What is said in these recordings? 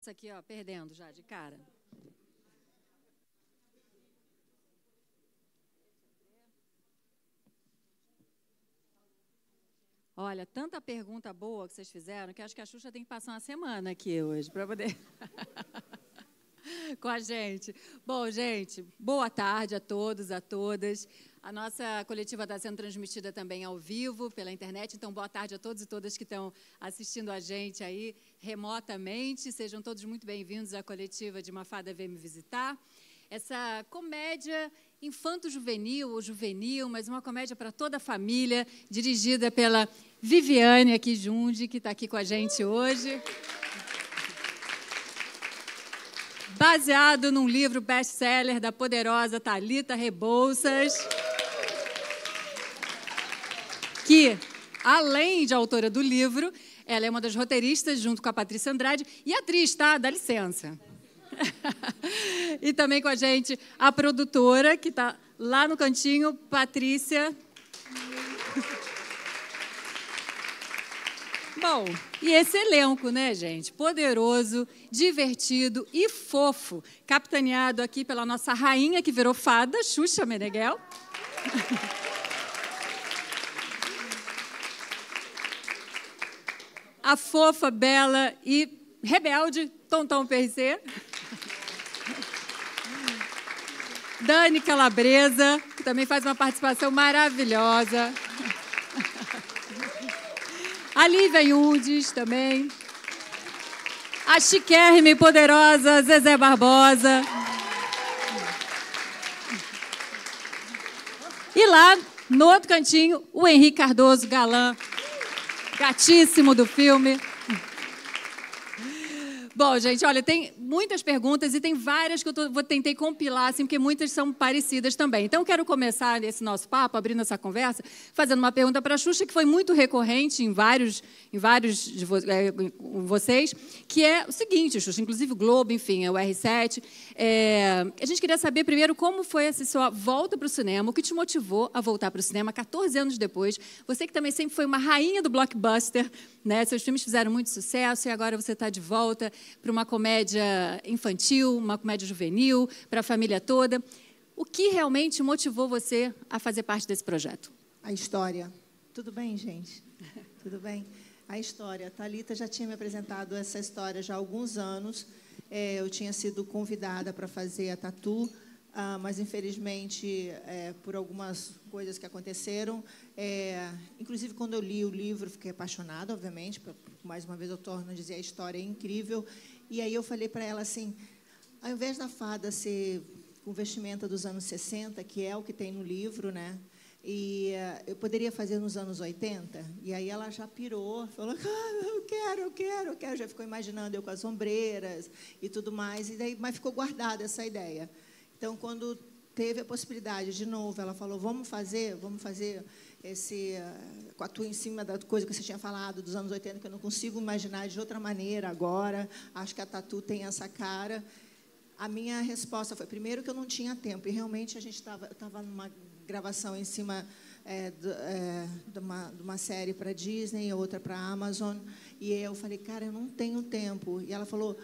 Isso aqui, ó, perdendo já de cara. Olha, tanta pergunta boa que vocês fizeram que acho que a Xuxa tem que passar uma semana aqui hoje para poder com a gente. Bom, gente, boa tarde a todos, a todas. A nossa coletiva está sendo transmitida também ao vivo pela internet, então boa tarde a todos e todas que estão assistindo a gente aí remotamente. Sejam todos muito bem-vindos à coletiva de Mafada Vem Me Visitar. Essa comédia infanto-juvenil ou juvenil, mas uma comédia para toda a família, dirigida pela Viviane aqui Jundi, que está aqui com a gente hoje. Baseado num livro best-seller da poderosa Thalita Rebouças, que, além de autora do livro, ela é uma das roteiristas, junto com a Patrícia Andrade, e atriz, tá? Dá licença. E também com a gente a produtora, que está lá no cantinho, Patrícia. Bom, e esse elenco, né, gente? Poderoso, divertido e fofo, capitaneado aqui pela nossa rainha que virou fada, Xuxa Meneghel. A fofa, bela e rebelde, Tonton Percê. Dani Calabresa, que também faz uma participação maravilhosa. A Lívia Yundes também. A chiquérrima e poderosa Zezé Barbosa. E lá, no outro cantinho, o Henrique Cardoso, galã, gatíssimo do filme. Bom, gente, olha, tem muitas perguntas e tem várias que eu tentei compilar, assim, porque muitas são parecidas também. Então, quero começar esse nosso papo, abrindo essa conversa, fazendo uma pergunta para a Xuxa, que foi muito recorrente em vários de vocês, que é o seguinte, Xuxa, inclusive o Globo, enfim, o R7. A gente queria saber, primeiro, como foi essa sua volta para o cinema, o que te motivou a voltar para o cinema 14 anos depois. Você que também sempre foi uma rainha do blockbuster, né? Seus filmes fizeram muito sucesso e agora você está de volta para uma comédia infantil, uma comédia juvenil, para a família toda. O que realmente motivou você a fazer parte desse projeto? A história. Tudo bem, gente? Tudo bem? A história. A Thalita já tinha me apresentado essa história já há alguns anos. Eu tinha sido convidada para fazer a Tatu, mas, infelizmente, por algumas coisas que aconteceram, inclusive, quando eu li o livro, fiquei apaixonada, obviamente. Mais uma vez, eu torno a dizer, a história é incrível. E aí eu falei para ela assim, ao invés da fada ser com vestimenta dos anos 60, que é o que tem no livro, né? E eu poderia fazer nos anos 80. E aí ela já pirou, falou, eu quero. Já ficou imaginando eu com as ombreiras e tudo mais. E daí, mas ficou guardada essa ideia. Então, quando teve a possibilidade, de novo, ela falou, vamos fazer esse com a tua em cima da coisa que você tinha falado dos anos 80, que eu não consigo imaginar de outra maneira agora. Acho que a Tatu tem essa cara. A minha resposta foi, primeiro, que eu não tinha tempo. E, realmente, a gente estava numa gravação em cima de uma série para a Disney, outra para a Amazon. E eu falei, cara, eu não tenho tempo. E ela falou,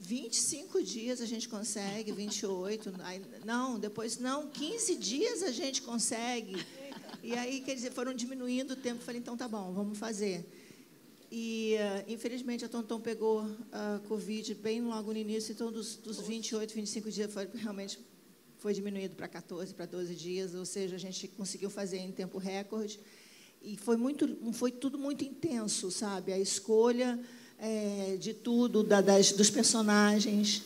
25 dias a gente consegue, 28. Depois não, 15 dias a gente consegue. E aí, quer dizer, foram diminuindo o tempo. Falei, então tá bom, vamos fazer. E, infelizmente, a Tonton pegou a Covid bem logo no início, então dos 28, 25 dias realmente foi diminuído para 14, para 12 dias, ou seja, a gente conseguiu fazer em tempo recorde. E foi tudo muito intenso, sabe? A escolha de tudo, dos personagens.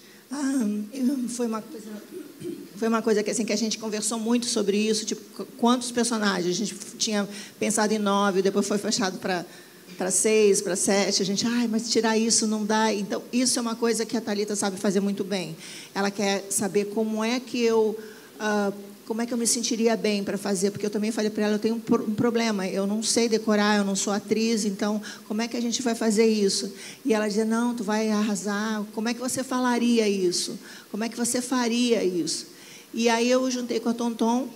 Foi uma coisa que, assim, que a gente conversou muito sobre isso, tipo, quantos personagens? A gente tinha pensado em 9, depois foi fechado para 6, para 7. A gente, mas tirar isso não dá. Então, isso é uma coisa que a Thalita sabe fazer muito bem. Ela quer saber como é que eu me sentiria bem para fazer, porque eu também falei para ela, eu tenho um problema, eu não sei decorar, eu não sou atriz, então, como é que a gente vai fazer isso? E ela dizia, não, tu vai arrasar, como é que você falaria isso? Como é que você faria isso? E aí eu juntei com a Tonton,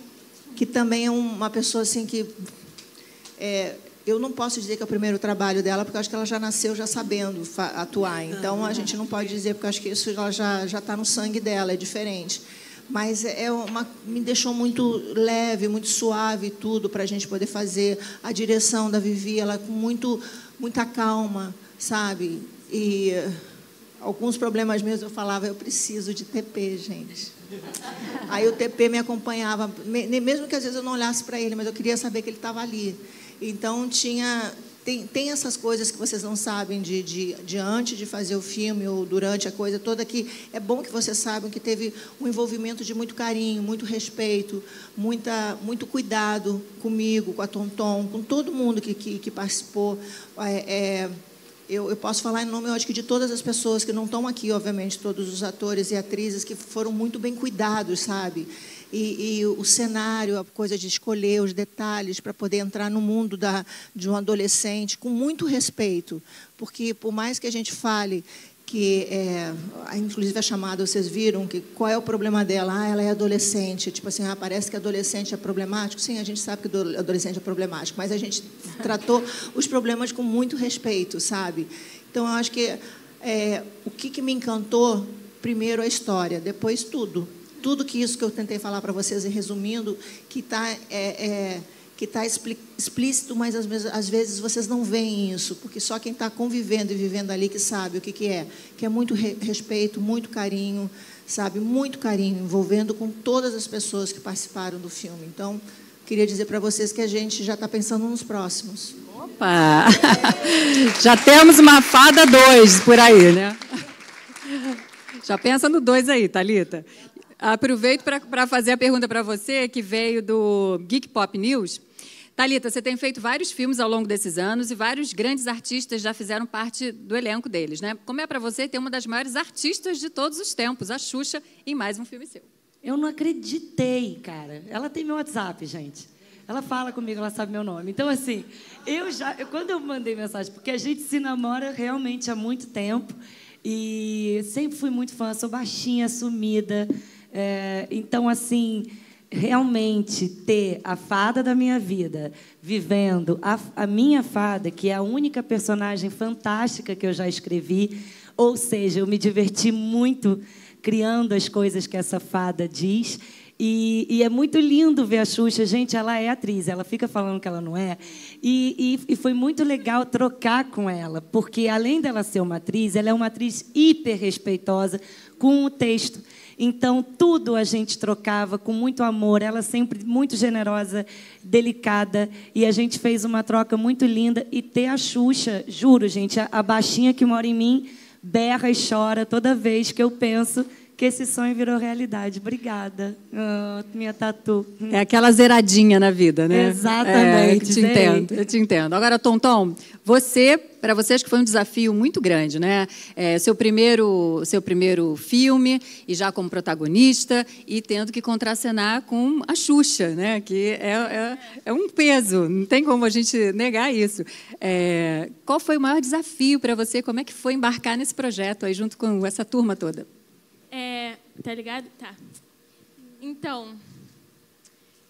que também é uma pessoa assim que eu não posso dizer que é o primeiro trabalho dela, porque eu acho que ela já nasceu já sabendo atuar. Então, a gente não pode dizer, porque eu acho que isso ela já está no sangue dela, é diferente. Mas me deixou muito leve, muito suave tudo para a gente poder fazer. A direção da Vivi, ela com muita calma, sabe? E alguns problemas meus eu falava, eu preciso de TP, gente. Aí o TP me acompanhava, mesmo que às vezes eu não olhasse para ele, mas eu queria saber que ele estava ali. Então, tem essas coisas que vocês não sabem de antes de fazer o filme ou durante a coisa toda, que é bom que vocês saibam que teve um envolvimento de muito carinho, muito respeito, muito cuidado comigo, com a Tonton, com todo mundo que participou. Eu posso falar em nome, eu acho que de todas as pessoas que não estão aqui, obviamente, todos os atores e atrizes que foram muito bem cuidados, sabe? E o cenário, a coisa de escolher os detalhes para poder entrar no mundo de um adolescente com muito respeito, porque por mais que a gente fale que, inclusive a chamada, vocês viram, que qual é o problema dela? Ela é adolescente, tipo assim, parece que adolescente é problemático. Sim, a gente sabe que adolescente é problemático, mas a gente tratou os problemas com muito respeito, sabe? Então, eu acho que o que me encantou, primeiro a história, depois tudo. Tudo isso que eu tentei falar para vocês, e resumindo, que está explícito, mas às vezes vocês não veem isso, porque só quem está convivendo e vivendo ali que sabe o que é muito respeito, muito carinho, sabe, muito carinho, envolvendo com todas as pessoas que participaram do filme. Então, queria dizer para vocês que a gente já está pensando nos próximos. Opa! Já temos uma fada 2 por aí, né? Já pensa no 2 aí, Thalita. Aproveito para fazer a pergunta para você, que veio do Geek Pop News. Thalita, você tem feito vários filmes ao longo desses anos e vários grandes artistas já fizeram parte do elenco deles, né? Como é para você ter uma das maiores artistas de todos os tempos, a Xuxa, em mais um filme seu? Eu não acreditei, cara. Ela tem meu WhatsApp, gente. Ela fala comigo, ela sabe meu nome. Então, assim, quando eu mandei mensagem, porque a gente se namora realmente há muito tempo, e sempre fui muito fã, sou baixinha, sumida. Então, assim, realmente ter a fada da minha vida vivendo a minha fada, que é a única personagem fantástica que eu já escrevi, ou seja, eu me diverti muito criando as coisas que essa fada diz. E é muito lindo ver a Xuxa. Gente, ela é atriz, ela fica falando que ela não é. E foi muito legal trocar com ela, porque, além dela ser uma atriz, ela é uma atriz hiper respeitosa com o texto. Então, tudo a gente trocava com muito amor, ela sempre muito generosa, delicada, e a gente fez uma troca muito linda. E ter a Xuxa, juro, gente, a baixinha que mora em mim berra e chora toda vez que eu penso que esse sonho virou realidade. Obrigada, minha tatu. É aquela zeradinha na vida, né? Exatamente. Eu te entendo. Agora, Tonton, para você acho que foi um desafio muito grande, né? Seu primeiro filme, e já como protagonista, e tendo que contracenar com a Xuxa, né? Que é um peso, não tem como a gente negar isso. Qual foi o maior desafio para você? Como é que foi embarcar nesse projeto aí junto com essa turma toda? Tá ligado? Tá. Então,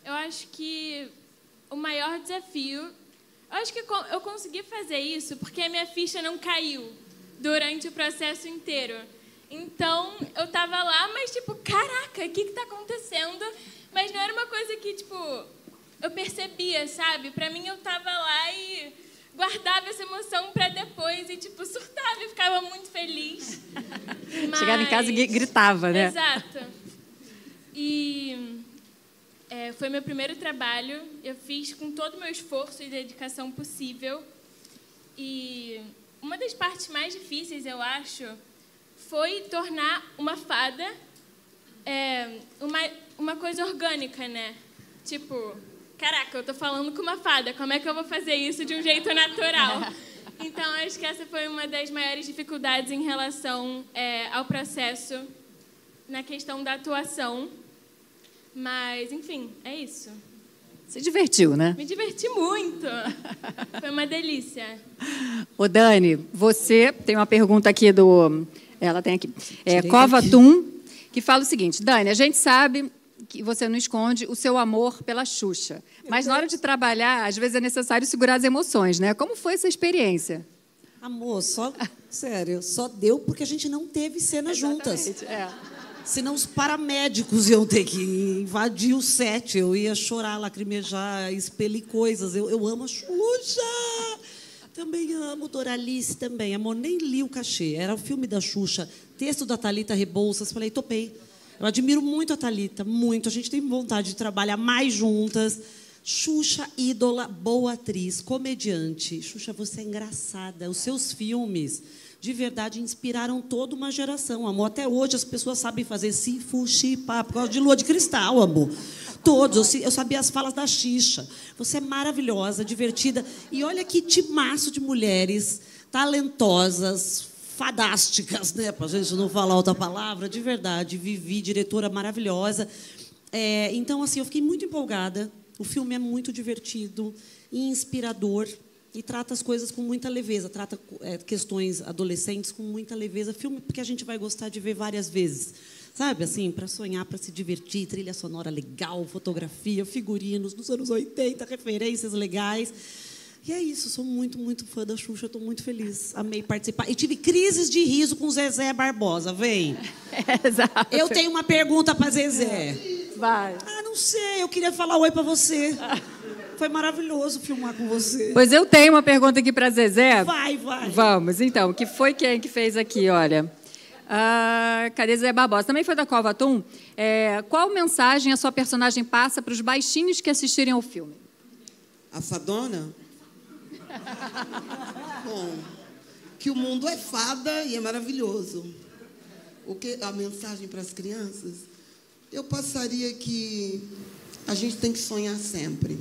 eu acho que o maior desafio... Eu acho que eu consegui fazer isso porque a minha ficha não caiu durante o processo inteiro. Então, eu tava lá, mas, tipo, caraca, o que tá acontecendo? Mas não era uma coisa que, tipo, eu percebia, sabe? Pra mim, eu tava lá e guardava essa emoção para depois e, tipo, surtava e ficava muito feliz. Mas... Chegava em casa e gritava, né? Exato. E foi meu primeiro trabalho. Eu fiz com todo o meu esforço e dedicação possível. E uma das partes mais difíceis, eu acho, foi tornar uma fada uma coisa orgânica, né? Tipo... Caraca, eu tô falando com uma fada, como é que eu vou fazer isso de um jeito natural? Então, acho que essa foi uma das maiores dificuldades em relação ao processo, na questão da atuação. Mas, enfim, é isso. Se divertiu, né? Me diverti muito. Foi uma delícia. Ô, Dani, você tem uma pergunta aqui do... Ela tem aqui. Cova Tum, que fala o seguinte: Dani, a gente sabe que você não esconde o seu amor pela Xuxa. Mas na hora de trabalhar, às vezes é necessário segurar as emoções, né? Como foi essa experiência? Amor, sério, só deu porque a gente não teve cena juntas. É. Senão os paramédicos iam ter que invadir o set. Eu ia chorar, lacrimejar, expelir coisas. Eu amo a Xuxa. Também amo Doralice também. Amor, nem li o cachê. Era o filme da Xuxa. Texto da Thalita Rebouças. Falei, topei. Eu admiro muito a Thalita, muito. A gente tem vontade de trabalhar mais juntas. Xuxa, ídola, boa atriz, comediante. Xuxa, você é engraçada. Os seus filmes, de verdade, inspiraram toda uma geração, amor. Até hoje as pessoas sabem fazer Sifu, Xipa, por causa de Lua de Cristal, amor. Todos. Eu sabia as falas da Xixa. Você é maravilhosa, divertida. E olha que timaço de mulheres talentosas, fadásticas, né? Para a gente não falar outra palavra. De verdade, Vivi, diretora maravilhosa. Então, assim, eu fiquei muito empolgada. O filme é muito divertido e inspirador e trata as coisas com muita leveza, trata questões adolescentes com muita leveza. Filme porque a gente vai gostar de ver várias vezes, sabe? Assim, para sonhar, para se divertir, trilha sonora legal, fotografia, figurinos dos anos 80, referências legais. E é isso, sou muito, muito fã da Xuxa, estou muito feliz, amei participar. E tive crises de riso com Zezé Barbosa, vem. Exato. Eu tenho uma pergunta para Zezé. Vai. Não sei, eu queria falar oi para você. Foi maravilhoso filmar com você. Pois eu tenho uma pergunta aqui para Zezé. Vai. Vamos, então. Que foi quem que fez aqui, olha? Cadê Zezé Barbosa? Também foi da Cova Atum. Qual mensagem a sua personagem passa para os baixinhos que assistirem ao filme? A fadona? Bom, que o mundo é fada e é maravilhoso. A mensagem para as crianças? Eu passaria que a gente tem que sonhar sempre.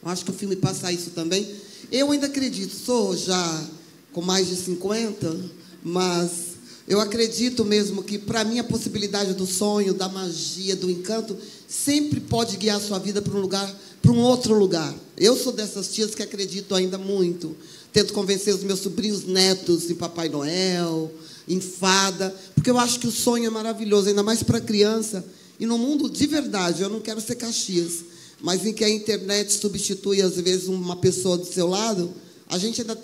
Eu acho que o filme passa isso também. Eu ainda acredito, sou já com mais de 50, mas eu acredito mesmo que, para mim, a possibilidade do sonho, da magia, do encanto, sempre pode guiar a sua vida para um outro lugar. Eu sou dessas tias que acredito ainda muito. Tento convencer os meus sobrinhos netos em Papai Noel, em fada, porque eu acho que o sonho é maravilhoso, ainda mais para a criança. E no mundo de verdade, eu não quero ser Caxias, mas em que a internet substitui, às vezes, uma pessoa do seu lado, a gente ainda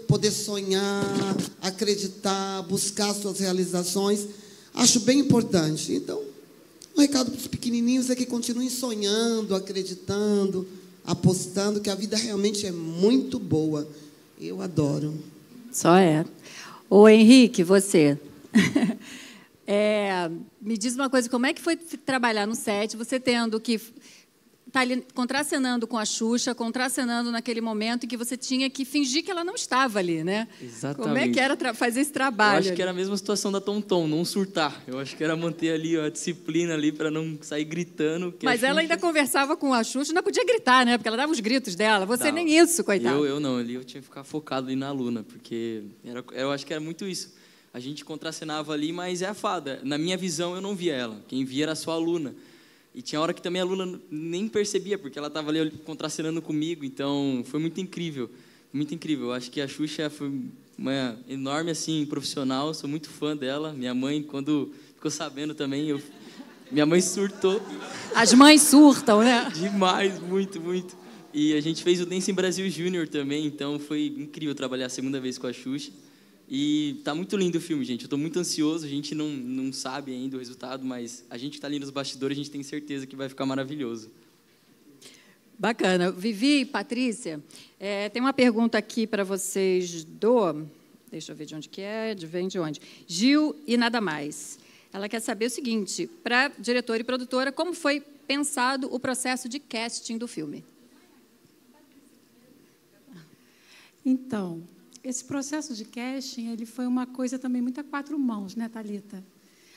poder sonhar, acreditar, buscar suas realizações, acho bem importante. Então, o recado para os pequenininhos é que continuem sonhando, acreditando, apostando, que a vida realmente é muito boa. Eu adoro. Só é. Ô, Henrique, você... me diz uma coisa, como é que foi trabalhar no set, você tendo que estar ali contracenando com a Xuxa, contracenando naquele momento em que você tinha que fingir que ela não estava ali, né? Exatamente. Como é que era fazer esse trabalho? Eu acho que era a mesma situação da Tom Tom, não surtar. Eu acho que era manter ali a disciplina ali para não sair gritando. Mas ela ainda conversava com a Xuxa, não podia gritar, né? Porque ela dava os gritos dela. Você nem isso, coitado. Eu não, ali eu tinha que ficar focado ali na aluna, porque eu acho que era muito isso. A gente contracenava ali, mas é a fada. Na minha visão, eu não via ela. Quem via era só a aluna. E tinha hora que também a aluna nem percebia, porque ela estava ali contracenando comigo. Então, foi muito incrível. Muito incrível. Eu acho que a Xuxa foi uma enorme, assim, profissional. Sou muito fã dela. Minha mãe, quando ficou sabendo também, minha mãe surtou. As mães surtam, né? Demais, muito, muito. E a gente fez o Dance em Brasil Júnior também. Então, foi incrível trabalhar a segunda vez com a Xuxa. E tá muito lindo o filme, gente. Eu estou muito ansioso. A gente não sabe ainda o resultado, mas a gente que está ali nos bastidores, a gente tem certeza que vai ficar maravilhoso. Bacana. Vivi e Patrícia, tem uma pergunta aqui para vocês deixa eu ver de onde que é, vem de onde. Gil e Nada Mais. Ela quer saber o seguinte, para diretora e produtora, como foi pensado o processo de casting do filme? Então, esse processo de casting, ele foi uma coisa também muito a quatro mãos, né, Thalita?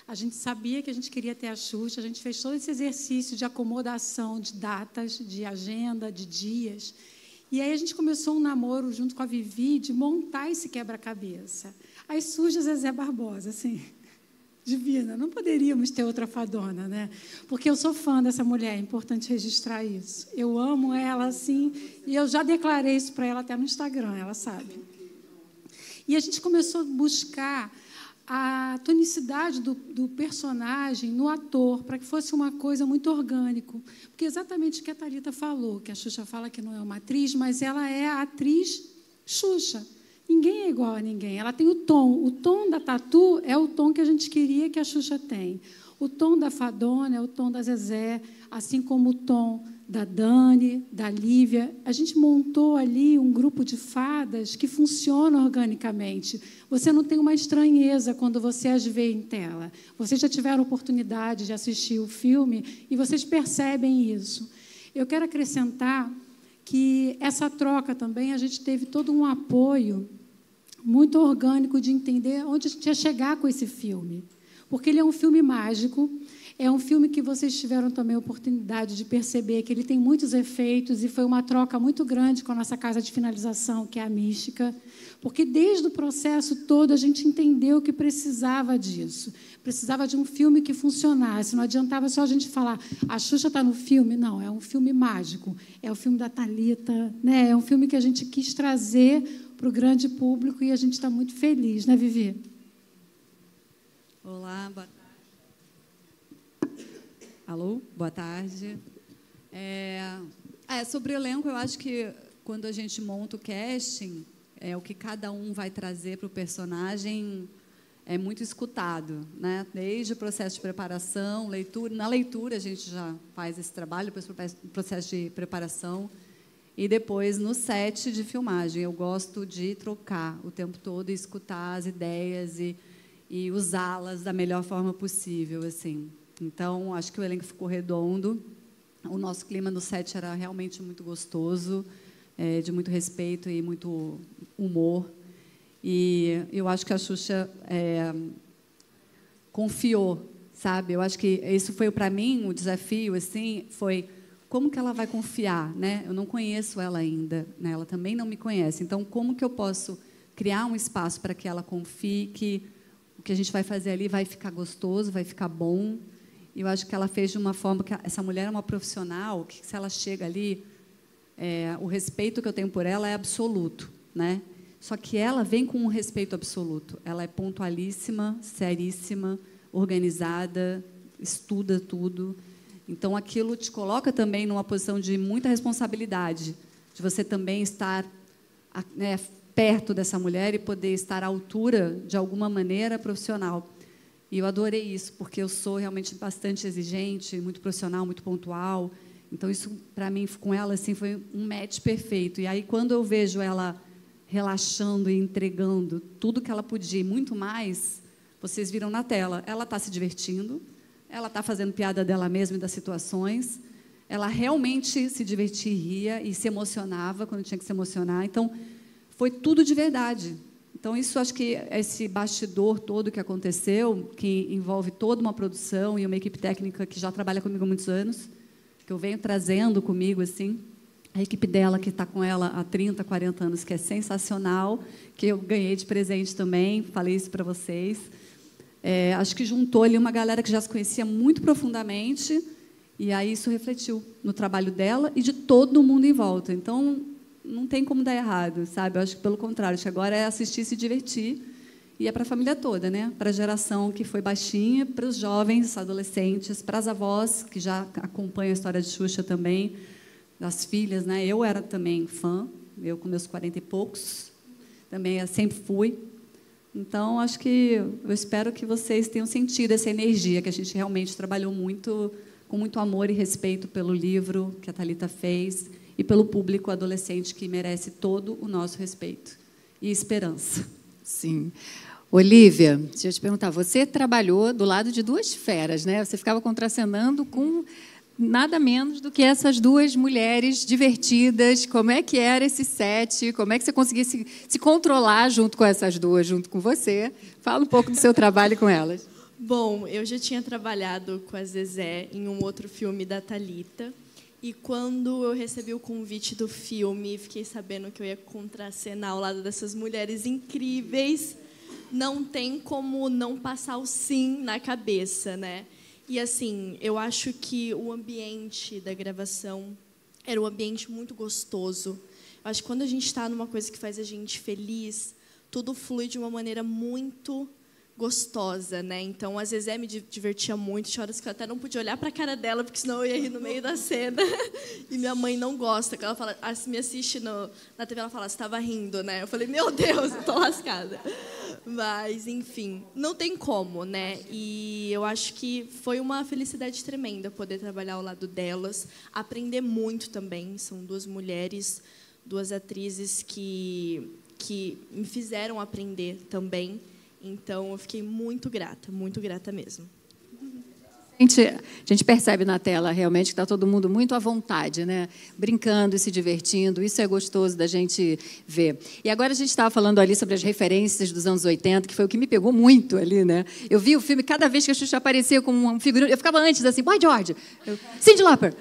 A gente sabia que a gente queria ter a Xuxa, a gente fez todo esse exercício de acomodação de datas, de agenda, de dias. E aí a gente começou um namoro junto com a Vivi de montar esse quebra-cabeça. Aí surge a Zezé Barbosa, assim, divina. Não poderíamos ter outra fadona, né? Porque eu sou fã dessa mulher, é importante registrar isso. Eu amo ela, assim, e eu já declarei isso para ela até no Instagram, ela sabe. E a gente começou a buscar a tonicidade do personagem no ator, para que fosse uma coisa muito orgânica. Porque exatamente o que a Thalita falou, que a Xuxa fala que não é uma atriz, mas ela é a atriz Xuxa. Ninguém é igual a ninguém. Ela tem o tom. O tom da Tatu é o tom que a gente queria que a Xuxa tem. O tom da Fadona é o tom da Zezé, assim como o tom da Dani, da Lívia. A gente montou ali um grupo de fadas que funciona organicamente. Você não tem uma estranheza quando você as vê em tela. Vocês já tiveram oportunidade de assistir o filme e vocês percebem isso. Eu quero acrescentar que essa troca também, a gente teve todo um apoio muito orgânico de entender onde a gente ia chegar com esse filme. Porque ele é um filme mágico, é um filme que vocês tiveram também a oportunidade de perceber que ele tem muitos efeitos e foi uma troca muito grande com a nossa casa de finalização, que é a Mística, porque desde o processo todo a gente entendeu que precisava disso. Precisava de um filme que funcionasse. Não adiantava só a gente falar, a Xuxa está no filme. Não, é um filme mágico. É o filme da Thalita, né? É um filme que a gente quis trazer para o grande público e a gente está muito feliz, né, Vivi? Olá, boa tarde. Alô, boa tarde. Sobre o elenco, eu acho que quando a gente monta o casting, o que cada um vai trazer para o personagem é muito escutado, né? Desde o processo de preparação, leitura. Na leitura a gente já faz esse trabalho, depois o processo de preparação e depois no set de filmagem. Eu gosto de trocar o tempo todo e escutar as ideias e usá-las da melhor forma possível, assim. Então, acho que o elenco ficou redondo. O nosso clima no set era realmente muito gostoso, de muito respeito e muito humor. E eu acho que a Xuxa confiou, sabe? Eu acho que isso foi, para mim, o desafio, assim, foi como que ela vai confiar, né? Eu não conheço ela ainda, né? Ela também não me conhece. Então, como que eu posso criar um espaço para que ela confie que o que a gente vai fazer ali vai ficar gostoso, vai ficar bom. E eu acho que ela fez de uma forma que essa mulher é uma profissional, que se ela chega ali, o respeito que eu tenho por ela é absoluto, né? Só que ela vem com um respeito absoluto. Ela é pontualíssima, seríssima, organizada, estuda tudo. Então, aquilo te coloca também numa posição de muita responsabilidade, de você também estar, né, perto dessa mulher e poder estar à altura, de alguma maneira, profissional. E eu adorei isso, porque eu sou realmente bastante exigente, muito profissional, muito pontual. Então, isso, para mim, com ela, assim, foi um match perfeito. E aí, quando eu vejo ela relaxando e entregando tudo que ela podia e muito mais, vocês viram na tela. Ela está se divertindo, ela está fazendo piada dela mesma e das situações, ela realmente se divertia e ria e se emocionava quando tinha que se emocionar. Então, foi tudo de verdade. Então, isso, acho que esse bastidor todo que aconteceu, que envolve toda uma produção e uma equipe técnica que já trabalha comigo há muitos anos, que eu venho trazendo comigo, assim, a equipe dela, que está com ela há 30, 40 anos, que é sensacional, que eu ganhei de presente também, falei isso para vocês. Acho que juntou ali uma galera que já se conhecia muito profundamente, e aí isso refletiu no trabalho dela e de todo mundo em volta. Então, não tem como dar errado, sabe? Eu acho que, pelo contrário, acho que agora é assistir e se divertir, e é para a família toda, né? Para a geração que foi baixinha, para os jovens, adolescentes, para as avós, que já acompanham a história de Xuxa também, das filhas, né? Eu era também fã, eu com meus 40 e poucos, também sempre fui. Então, acho que eu espero que vocês tenham sentido essa energia, que a gente realmente trabalhou muito, com muito amor e respeito pelo livro que a Thalita fez e pelo público adolescente que merece todo o nosso respeito e esperança. Sim. Olívia, deixa eu te perguntar, você trabalhou do lado de duas feras, né? Você ficava contracenando com nada menos do que essas duas mulheres divertidas. Como é que era esse set? Como é que você conseguia se controlar junto com essas duas, junto com você? Fala um pouco do seu trabalho com elas. Bom, eu já tinha trabalhado com a Zezé em um outro filme da Thalita. E quando eu recebi o convite do filme, fiquei sabendo que eu ia contracenar ao lado dessas mulheres incríveis, não tem como não passar o sim na cabeça, né? E, assim, eu acho que o ambiente da gravação era um ambiente muito gostoso. Eu acho que quando a gente está numa coisa que faz a gente feliz, tudo flui de uma maneira muito gostosa, né? Então, a Zezé me divertia muito. Tinha horas que eu até não podia olhar para a cara dela, porque senão eu ia rir no meio da cena. E minha mãe não gosta. Quando ela fala, me assiste na TV, ela fala, você estava rindo, né? Eu falei, meu Deus, eu tô lascada. Mas, enfim, não tem como, né? E eu acho que foi uma felicidade tremenda poder trabalhar ao lado delas, aprender muito também. São duas mulheres, duas atrizes que me fizeram aprender também. Então, eu fiquei muito grata mesmo. A gente percebe na tela realmente que está todo mundo muito à vontade, né? Brincando e se divertindo. Isso é gostoso da gente ver. E agora a gente estava falando ali sobre as referências dos anos 80, que foi o que me pegou muito ali, né? Eu vi o filme, cada vez que a Xuxa aparecia com um figurino, eu ficava antes assim, Boy George, Cyndi Lauper,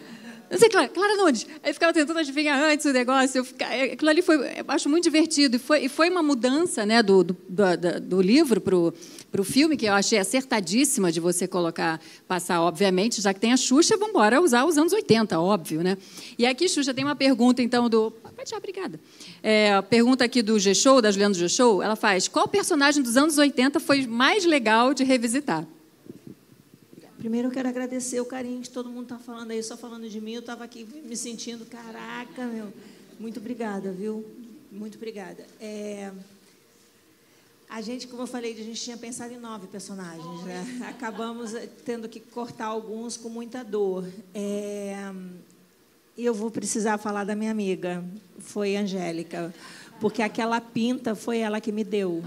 não sei, Clara Nunes. Aí eu ficava tentando adivinhar antes o negócio. Aquilo ali foi, eu acho muito divertido. E foi uma mudança, né, do livro para o filme, que eu achei acertadíssima de você passar, obviamente, já que tem a Xuxa, vamos embora usar os anos 80, óbvio, né? E aqui, Xuxa, tem uma pergunta, então, Pode deixar, obrigada. A pergunta aqui do G-Show, da Juliana do G-Show, ela faz, qual personagem dos anos 80 foi mais legal de revisitar? Primeiro, eu quero agradecer o carinho que todo mundo está falando aí, só falando de mim. Eu estava aqui me sentindo, caraca, meu. Muito obrigada, viu? Muito obrigada. A gente, como eu falei, a gente tinha pensado em 9 personagens, né? Acabamos tendo que cortar alguns com muita dor. Eu vou precisar falar da minha amiga, foi Angélica, porque aquela pinta foi ela que me deu.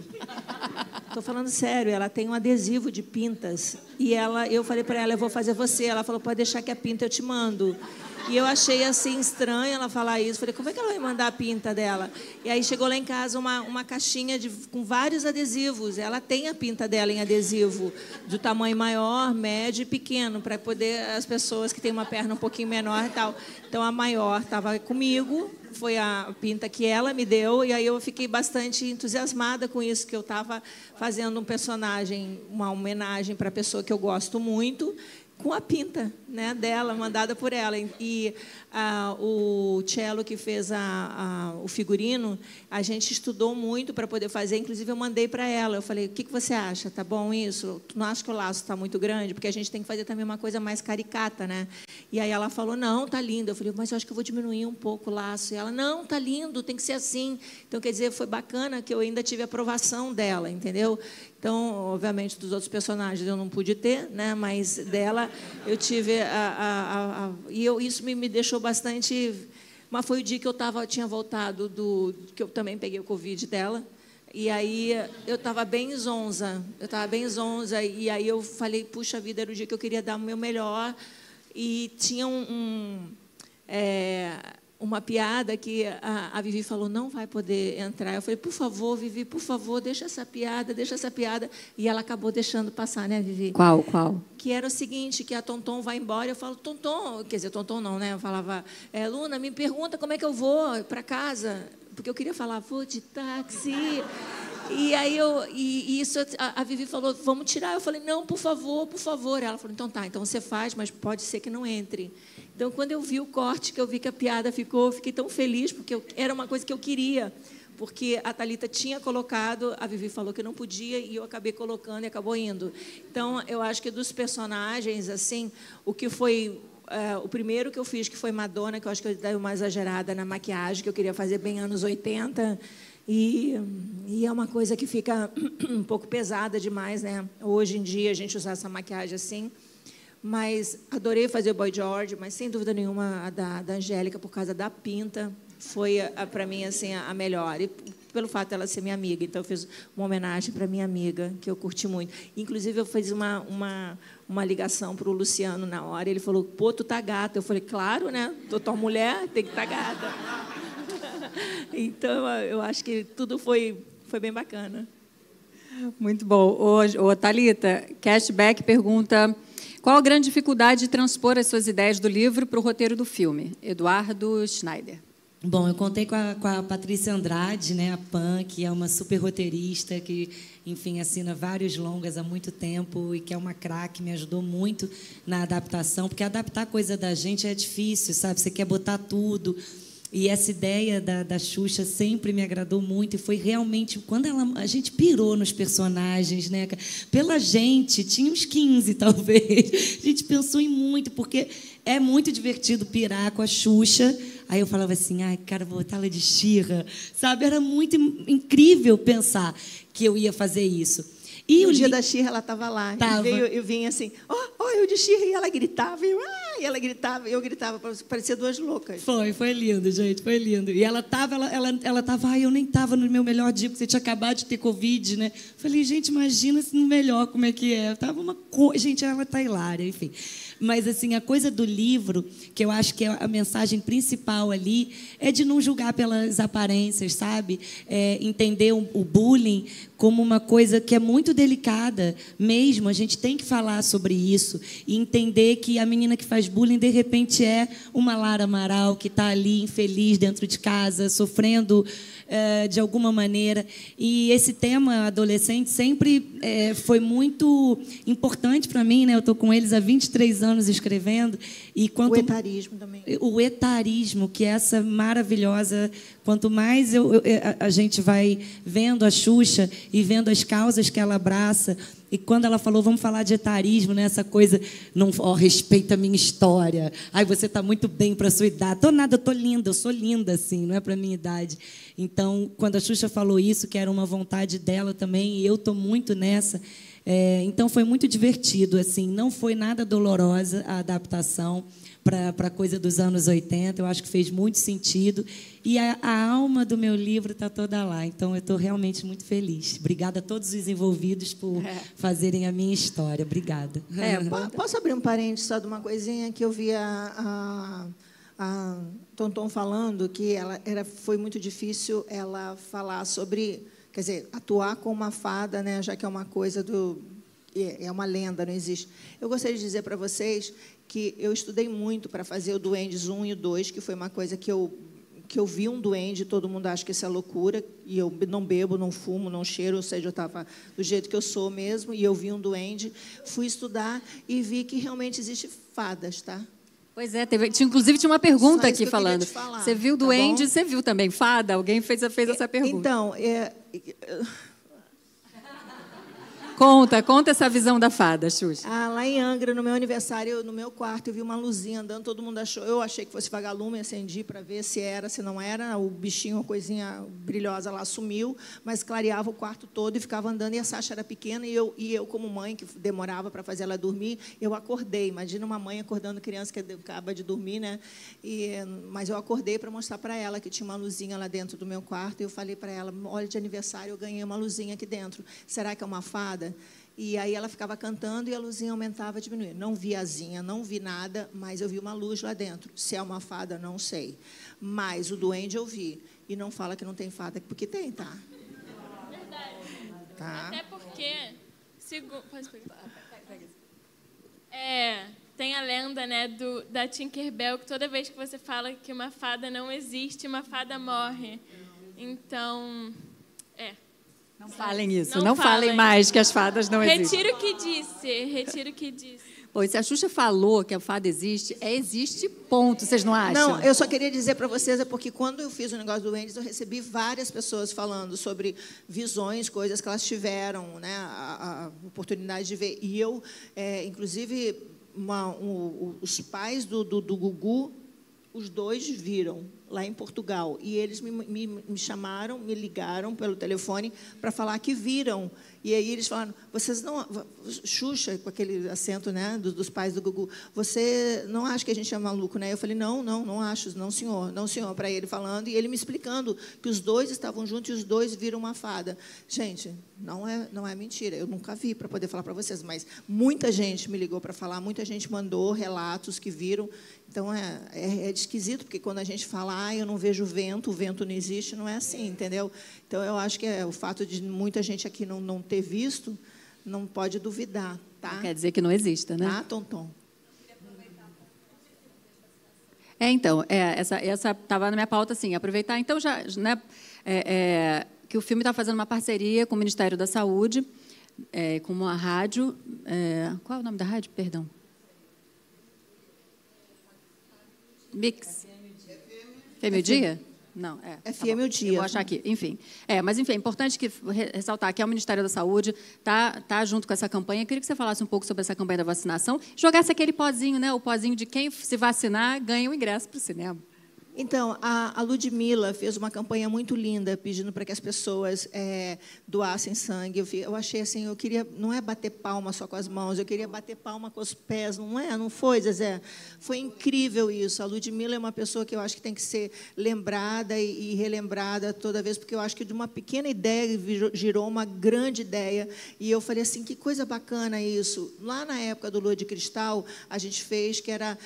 Estou falando sério, ela tem um adesivo de pintas. E eu falei para ela, eu vou fazer você. Ela falou, pode deixar que a pinta eu te mando. E eu achei assim estranho ela falar isso. Falei, como é que ela vai mandar a pinta dela? E aí chegou lá em casa uma caixinha com vários adesivos. Ela tem a pinta dela em adesivo, do tamanho maior, médio e pequeno, para poder as pessoas que têm uma perna um pouquinho menor e tal. Então a maior estava comigo, foi a pinta que ela me deu, e aí eu fiquei bastante entusiasmada com isso, que eu estava fazendo um personagem, uma homenagem para a pessoa que eu gosto muito, com a pinta, né, dela, mandada por ela. E o Cello, que fez o figurino, a gente estudou muito para poder fazer, inclusive eu mandei para ela, eu falei, o que você acha, tá bom isso? Tu não acha que o laço está muito grande? Porque a gente tem que fazer também uma coisa mais caricata, né? E aí ela falou, não, tá lindo. Eu falei, mas eu acho que eu vou diminuir um pouco o laço. E ela, não, tá lindo, tem que ser assim. Então, quer dizer, foi bacana que eu ainda tive a aprovação dela, entendeu? Então, obviamente, dos outros personagens eu não pude ter, né? Mas dela eu tive isso me deixou bastante. Mas foi o dia que eu tinha voltado que eu também peguei o Covid dela. E aí eu estava bem zonza. E aí eu falei, puxa vida, era o dia que eu queria dar o meu melhor. E tinha uma piada que a Vivi falou, não vai poder entrar. Eu falei, por favor, Vivi, por favor, deixa essa piada. E ela acabou deixando passar, né, Vivi? Qual? Que era o seguinte, que a Tonton vai embora. Eu falo, Tonton, quer dizer, Tonton não, né? Eu falava, Luna, me pergunta como é que eu vou para casa. Porque eu queria falar, vou de táxi. E aí a Vivi falou, vamos tirar. Eu falei, não, por favor. Ela falou, então tá, então você faz, mas pode ser que não entre. Então, quando eu vi o corte, que eu vi que a piada ficou, eu fiquei tão feliz, porque era uma coisa que eu queria. Porque a Thalita tinha colocado, a Vivi falou que não podia, e eu acabei colocando e acabou indo. Então, eu acho que dos personagens, assim, o que foi... o primeiro que eu fiz, que foi Madonna, que eu acho que eu dei uma exagerada na maquiagem, que eu queria fazer bem anos 80, e é uma coisa que fica um pouco pesada demais, né? Hoje em dia, a gente usar essa maquiagem assim. Mas adorei fazer o Boy George, mas sem dúvida nenhuma a da Angélica, por causa da pinta, foi para mim assim a melhor. E pelo fato dela ser minha amiga, então eu fiz uma homenagem para minha amiga, que eu curti muito. Inclusive eu fiz uma ligação para o Luciano na hora, ele falou, pô, tu tá gata. Eu falei, claro, né? Tô tua mulher, tem que estar gata. Então eu acho que tudo foi bem bacana. Muito bom. Ô, Thalita, Cashback pergunta... Qual a grande dificuldade de transpor as suas ideias do livro para o roteiro do filme? Eduardo Schneider. Bom, eu contei com a Patrícia Andrade, né, a Pan, que é uma super roteirista, que, enfim, assina vários longas há muito tempo e que é uma craque, me ajudou muito na adaptação, porque adaptar coisa da gente é difícil, sabe? Você quer botar tudo. E essa ideia da Xuxa sempre me agradou muito. E foi realmente... Quando a gente pirou nos personagens, né? Pela gente, tinha uns 15, talvez. A gente pensou em muito, porque é muito divertido pirar com a Xuxa. Aí eu falava assim, ai, cara, vou botar ela de She-Ra. Sabe? Era muito incrível pensar que eu ia fazer isso. E no dia da She-Ra, ela estava lá. Tava. Eu vinha assim, eu de She-Ra, e ela gritava, e ela gritava, eu gritava, parecia duas loucas. Foi lindo, gente, foi lindo. E ela estava, eu nem estava no meu melhor dia, porque você tinha acabado de ter Covid, né? Falei, gente, imagina se no melhor como é que é. Tava uma coisa, gente, ela tá hilária, enfim. Mas, assim, a coisa do livro, que eu acho que é a mensagem principal ali, é de não julgar pelas aparências, sabe? Entender o bullying como uma coisa que é muito delicada mesmo. A gente tem que falar sobre isso e entender que a menina que faz bullying, de repente, é uma Lara Amaral que está ali, infeliz, dentro de casa, sofrendo de alguma maneira. E esse tema adolescente sempre foi muito importante para mim, né? Eu estou com eles há 23 anos escrevendo. E o etarismo também. O etarismo, que é essa maravilhosa... Quanto mais a gente vai vendo a Xuxa e vendo as causas que ela abraça, e quando ela falou, vamos falar de etarismo, né? Essa coisa, não, respeita a minha história. Ai, você está muito bem para a sua idade. Eu estou linda, eu sou linda, assim, não é para a minha idade. Então, quando a Xuxa falou isso, que era uma vontade dela também, e eu estou muito nessa... então, foi muito divertido, assim, não foi nada dolorosa a adaptação para a coisa dos anos 80, eu acho que fez muito sentido, e a alma do meu livro está toda lá, então eu estou realmente muito feliz. Obrigada a todos os envolvidos por fazerem a minha história. Obrigada. Posso abrir um parênteses só de uma coisinha que eu vi a Tonton falando, que foi muito difícil ela falar sobre... Quer dizer, atuar com uma fada, né, já que é uma coisa é uma lenda, não existe. Eu gostaria de dizer para vocês que eu estudei muito para fazer o Duendes 1 e o 2, que foi uma coisa que eu vi um duende, todo mundo acha que isso é loucura, e eu não bebo, não fumo, não cheiro, ou seja, eu estava do jeito que eu sou mesmo, e eu vi um duende, fui estudar e vi que realmente existem fadas, tá? Pois é, inclusive tinha uma pergunta aqui falando. Você viu duende, você viu também fada? Alguém fez essa pergunta. Então, Conta essa visão da fada, Xuxa. Lá em Angra, no meu aniversário, no meu quarto, eu vi uma luzinha andando, todo mundo achou. Eu achei que fosse vagalume, acendi para ver se era, se não era. O bichinho, uma coisinha brilhosa lá, sumiu, mas clareava o quarto todo e ficava andando. E a Sasha era pequena, e eu como mãe, que demorava para fazer ela dormir, eu acordei. Imagina uma mãe acordando criança que acaba de dormir, né? Mas eu acordei para mostrar para ela que tinha uma luzinha lá dentro do meu quarto, e eu falei para ela, olha, de aniversário eu ganhei uma luzinha aqui dentro. Será que é uma fada? E aí ela ficava cantando e a luzinha aumentava e diminuía. Não vi asinha, não vi nada, mas eu vi uma luz lá dentro. Se é uma fada, não sei. Mas o duende eu vi. E não fala que não tem fada, porque tem, tá? Verdade. Tá. Até porque... Pode pegar. Tem a lenda, né, da Tinkerbell, que toda vez que você fala que uma fada não existe, uma fada morre. Então, Não falem isso, não falem mais que as fadas não existem. Retiro o que disse. Pois, se a Xuxa falou que a fada existe, existe, ponto. Vocês não acham? Não, eu só queria dizer para vocês, porque quando eu fiz o negócio do Duendes, eu recebi várias pessoas falando sobre visões, coisas que elas tiveram, né, a oportunidade de ver. E eu, inclusive, os pais do Gugu, os dois viram lá em Portugal. E eles me chamaram, me ligaram pelo telefone para falar que viram. E aí eles falaram, vocês não... Xuxa, com aquele acento, né, dos pais do Gugu, você não acha que a gente é maluco, né? Eu falei, não acho, não, senhor, para ele falando. E ele me explicando que os dois estavam juntos e os dois viram uma fada. Gente, não é mentira. Eu nunca vi para poder falar para vocês, mas muita gente me ligou para falar, muita gente mandou relatos que viram. Então, é esquisito, porque quando a gente fala, eu não vejo vento, o vento não existe, não é assim, entendeu? Então, eu acho que o fato de muita gente aqui não ter visto, não pode duvidar, tá? Não quer dizer que não exista, né? Tá, Tonton? Então, essa estava na minha pauta, assim, aproveitar, então, já, né, que o filme está fazendo uma parceria com o Ministério da Saúde, com uma rádio, qual é o nome da rádio? Perdão. Mix. FM o Dia? Não, FM o Dia. Eu vou achar aqui. Enfim. Mas, enfim, é importante ressaltar que o Ministério da Saúde tá junto com essa campanha. Eu queria que você falasse um pouco sobre essa campanha da vacinação. Jogasse aquele pozinho, né? O pozinho de quem se vacinar ganha o ingresso para o cinema. Então, a Ludmilla fez uma campanha muito linda, pedindo para que as pessoas doassem sangue. Eu achei assim, eu queria, não é bater palma só com as mãos, eu queria bater palma com os pés, não foi, Zezé? Foi incrível isso. A Ludmilla é uma pessoa que eu acho que tem que ser lembrada e relembrada toda vez, porque eu acho que de uma pequena ideia girou uma grande ideia, e eu falei assim, que coisa bacana isso. Lá na época do Lua de Cristal, a gente fez, que era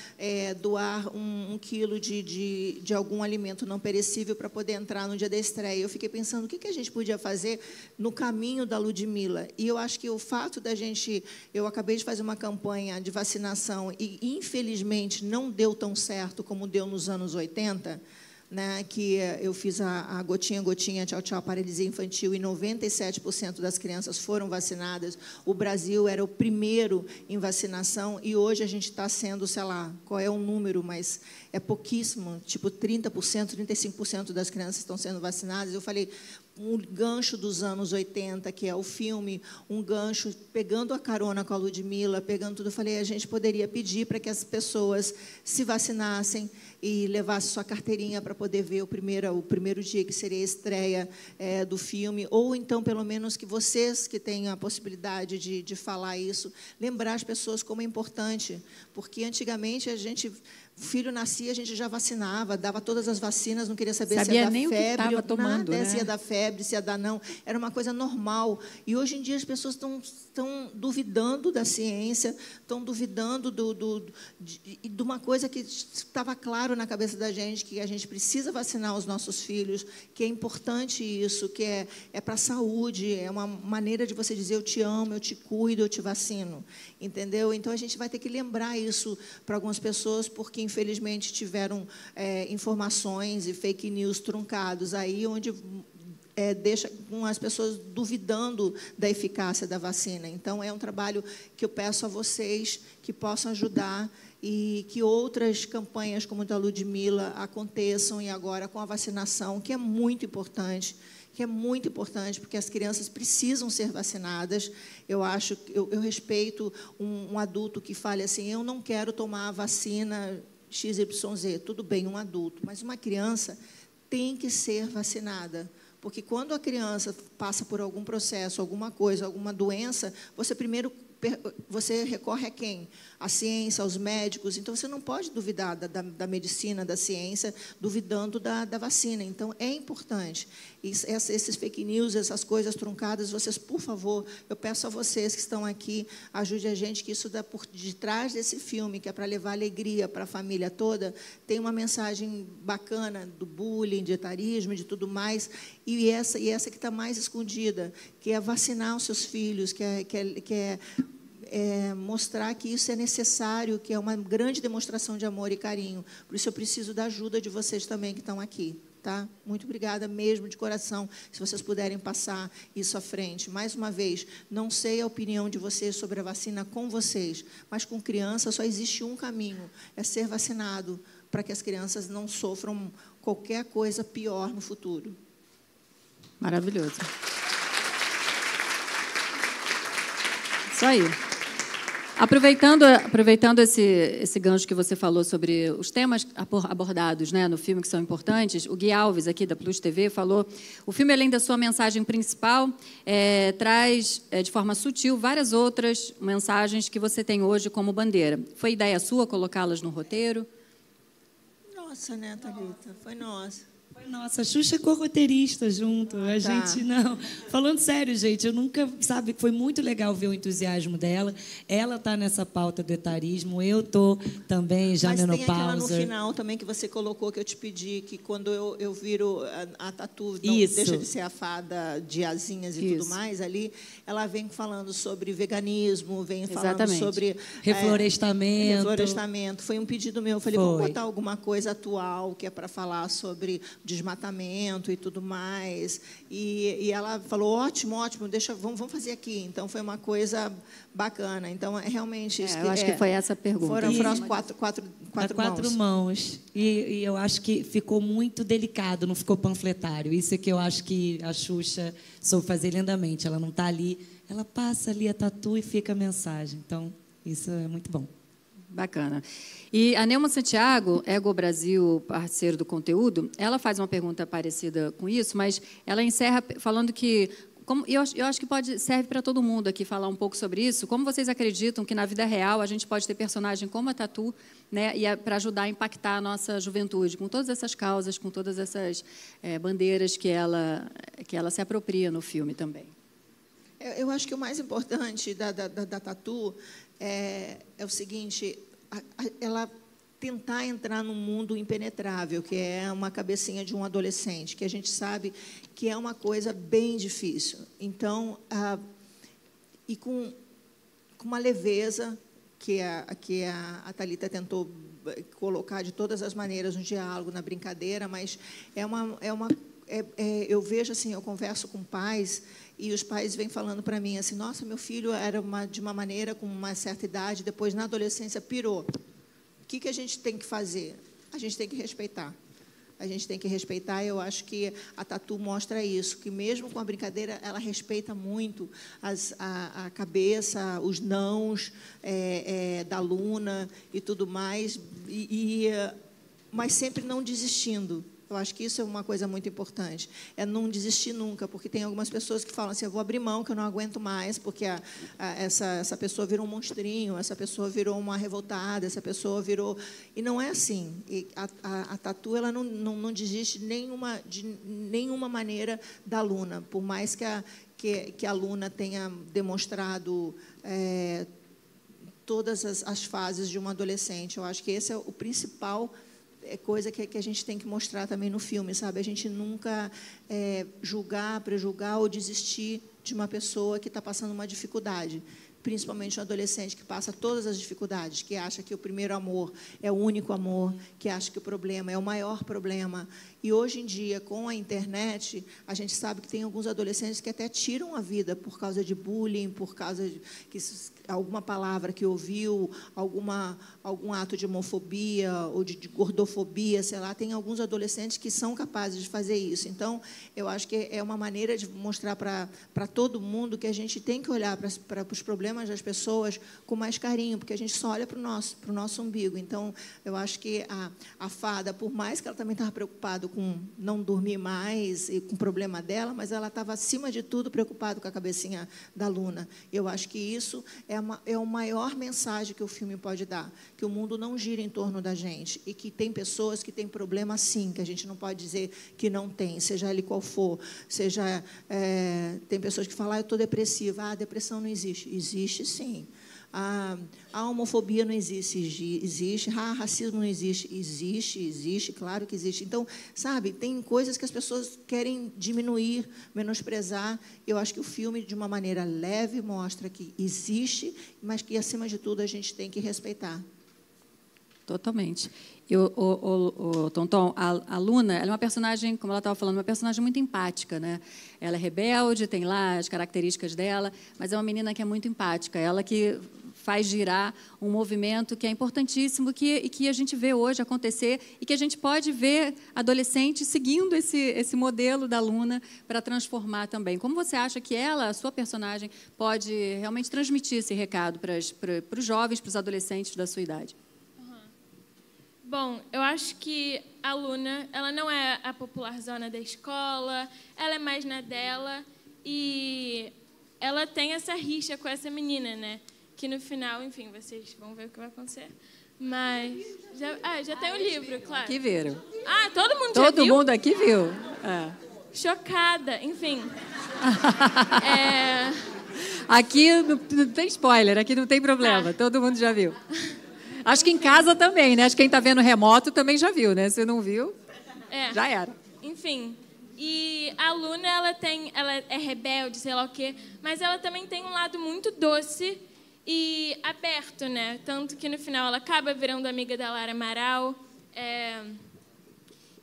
doar 1 quilo de algum alimento não perecível para poder entrar no dia da estreia. Eu fiquei pensando, o que a gente podia fazer no caminho da Ludmilla? E eu acho que o fato da gente... Eu acabei de fazer uma campanha de vacinação e, infelizmente, não deu tão certo como deu nos anos 80, né, que eu fiz a gotinha, gotinha, tchau, tchau, paralisia infantil, e 97% das crianças foram vacinadas. O Brasil era o primeiro em vacinação, e hoje a gente está sendo, sei lá, qual é o número, mas é pouquíssimo, tipo 30%, 35% das crianças estão sendo vacinadas. Eu falei, um gancho dos anos 80, que é o filme, um gancho, pegando a carona com a Ludmilla, pegando tudo, eu falei, a gente poderia pedir para que as pessoas se vacinassem e levassem sua carteirinha para poder ver o primeiro dia, que seria a estreia do filme, ou então, pelo menos, que vocês que têm a possibilidade de falar isso, lembrar as pessoas como é importante, porque antigamente o filho nascia, a gente já vacinava, dava todas as vacinas, não queria saber se ia dar nem febre, o que estava tomando, né? Se ia dar febre, se ia dar não. Era uma coisa normal. E hoje em dia as pessoas estão duvidando da ciência, estão duvidando de uma coisa que estava claro na cabeça da gente, que a gente precisa vacinar os nossos filhos, que é importante isso, que é para a saúde, é uma maneira de você dizer eu te amo, eu te cuido, eu te vacino. Entendeu? Então, a gente vai ter que lembrar isso para algumas pessoas, porque, infelizmente, tiveram informações e fake news truncados aí, onde deixa as pessoas duvidando da eficácia da vacina. Então, é um trabalho que eu peço a vocês que possam ajudar e que outras campanhas, como a da Ludmilla, aconteçam, e agora com a vacinação, que é muito importante, porque as crianças precisam ser vacinadas. Eu respeito um adulto que fale assim, eu não quero tomar a vacina XYZ, tudo bem, um adulto, mas uma criança tem que ser vacinada, porque quando a criança passa por algum processo, alguma coisa, alguma doença, você recorre a quem? A ciência, aos médicos. Então, você não pode duvidar da medicina, da ciência, duvidando da vacina. Então, é importante. Esses fake news, essas coisas truncadas, vocês, por favor, eu peço a vocês que estão aqui, ajude a gente, que isso dá por detrás desse filme, que é para levar alegria para a família toda, tem uma mensagem bacana do bullying, de etarismo, de tudo mais, e essa que está mais escondida, que é vacinar os seus filhos, que é mostrar que isso é necessário, que é uma grande demonstração de amor e carinho. Por isso, eu preciso da ajuda de vocês também que estão aqui. Tá? Muito obrigada mesmo, de coração, se vocês puderem passar isso à frente. Mais uma vez, não sei a opinião de vocês sobre a vacina com vocês, mas com criança só existe um caminho, é ser vacinado, para que as crianças não sofram qualquer coisa pior no futuro. Maravilhoso. Isso aí. Aproveitando esse gancho que você falou sobre os temas abordados, né, no filme, que são importantes, o Gui Alves, aqui da Plus TV, falou, o filme, além da sua mensagem principal, traz, de forma sutil, várias outras mensagens que você tem hoje como bandeira. Foi ideia sua colocá-las no roteiro? Nossa, né, Thalita? Foi nossa. Nossa, a Xuxa é co-roteirista junto. A gente não. Falando sério, gente, eu nunca, sabe, foi muito legal ver o entusiasmo dela. Ela está nessa pauta do etarismo, eu estou também já menopausa. Mas tem aquela no final também que você colocou, que eu te pedi, que quando eu viro a Tatu, não deixa de ser a fada de asinhas e tudo mais ali, ela vem falando sobre veganismo, vem falando sobre reflorestamento. Foi um pedido meu, eu falei, vamos botar alguma coisa atual, que é para falar sobre desmatamento e tudo mais, e ela falou, ótimo, vamos fazer aqui. Então, foi uma coisa bacana. Então, realmente... eu acho que foi essa a pergunta. Foram quatro mãos. E eu acho que ficou muito delicado, não ficou panfletário. Isso é que eu acho que a Xuxa soube fazer lindamente. Ela não está ali, ela passa ali a tatu e fica a mensagem. Então, isso é muito bom. Bacana. E a Neuma Santiago, Ego Brasil, parceiro do conteúdo, ela faz uma pergunta parecida com isso, mas ela encerra falando que, eu acho que serve para todo mundo aqui falar um pouco sobre isso. Como vocês acreditam que na vida real a gente pode ter personagem como a Tatu, né, e para ajudar a impactar a nossa juventude, com todas essas causas, com todas essas bandeiras que ela se apropria no filme também? Eu acho que o mais importante da Tatu é o seguinte, ela tentar entrar num mundo impenetrável, que é uma cabecinha de um adolescente, que a gente sabe que é uma coisa bem difícil. Então, e com uma leveza que a Thalita tentou colocar de todas as maneiras no diálogo, na brincadeira, mas eu vejo assim, eu converso com pais e os pais vêm falando para mim assim, nossa, meu filho era de uma maneira com uma certa idade, depois na adolescência pirou. O que a gente tem que fazer? A gente tem que respeitar. A gente tem que respeitar, eu acho que a Tatu mostra isso, que mesmo com a brincadeira, ela respeita muito a cabeça, os nãos da Luna e tudo mais, mas sempre não desistindo. Eu acho que isso é uma coisa muito importante. É não desistir nunca, porque tem algumas pessoas que falam assim, eu vou abrir mão, que eu não aguento mais, porque essa pessoa virou um monstrinho, essa pessoa virou uma revoltada, essa pessoa virou... E não é assim. E a Tatu ela não desiste de nenhuma maneira da Luna, por mais que a Luna tenha demonstrado todas as fases de uma adolescente. Eu acho que esse é o principal... coisa que a gente tem que mostrar também no filme, sabe? A gente nunca julgar, prejulgar ou desistir de uma pessoa que está passando uma dificuldade, principalmente um adolescente que passa todas as dificuldades, que acha que o primeiro amor é o único amor, que acha que o problema é o maior problema. E hoje em dia, com a internet, a gente sabe que tem alguns adolescentes que até tiram a vida por causa de bullying, por causa de alguma palavra que ouviu, algum ato de homofobia ou de gordofobia, sei lá. Tem alguns adolescentes que são capazes de fazer isso. Então, eu acho que é uma maneira de mostrar para todo mundo que a gente tem que olhar para os problemas das pessoas com mais carinho, porque a gente só olha para o nosso umbigo. Então, eu acho que a Fada, por mais que ela também estava preocupada com não dormir mais e com o problema dela, mas ela estava, acima de tudo, preocupada com a cabecinha da Luna. Eu acho que isso é a maior mensagem que o filme pode dar, que o mundo não gira em torno da gente e que tem pessoas que têm problema sim, que a gente não pode dizer que não tem, seja ele qual for, seja... tem pessoas que falam, eu estou depressiva. A depressão não existe. Existe, sim. A homofobia não existe. Racismo não existe. Existe, claro que existe. Então, sabe, tem coisas que as pessoas querem diminuir, menosprezar. Eu acho que o filme, de uma maneira leve, mostra que existe, mas que, acima de tudo, a gente tem que respeitar. Totalmente. Tonton, a Luna, ela é uma personagem, como ela estava falando, uma personagem muito empática, né? Ela é rebelde, tem lá as características dela, mas é uma menina que é muito empática. Ela que faz girar um movimento que é importantíssimo e que a gente vê hoje acontecer e que a gente pode ver adolescentes seguindo esse modelo da Luna para transformar também. Como você acha que ela, a sua personagem, pode realmente transmitir esse recado para os jovens, para os adolescentes da sua idade? Bom, eu acho que a Luna, ela não é a popularzona da escola, ela é mais na dela e ela tem essa rixa com essa menina, né? Que no final, enfim, vocês vão ver o que vai acontecer. Mas já tem o livro, claro. Aqui viram. Todo mundo já viu? Todo mundo aqui viu. Chocada, enfim. Aqui não tem spoiler, aqui não tem problema, todo mundo já viu. Acho que em casa também, né? Acho que quem está vendo remoto também já viu, né? Se não viu, já era. Enfim, e a Luna, ela é rebelde, sei lá o quê, mas ela também tem um lado muito doce e aberto, né? Tanto que no final ela acaba virando amiga da Lara Amaral.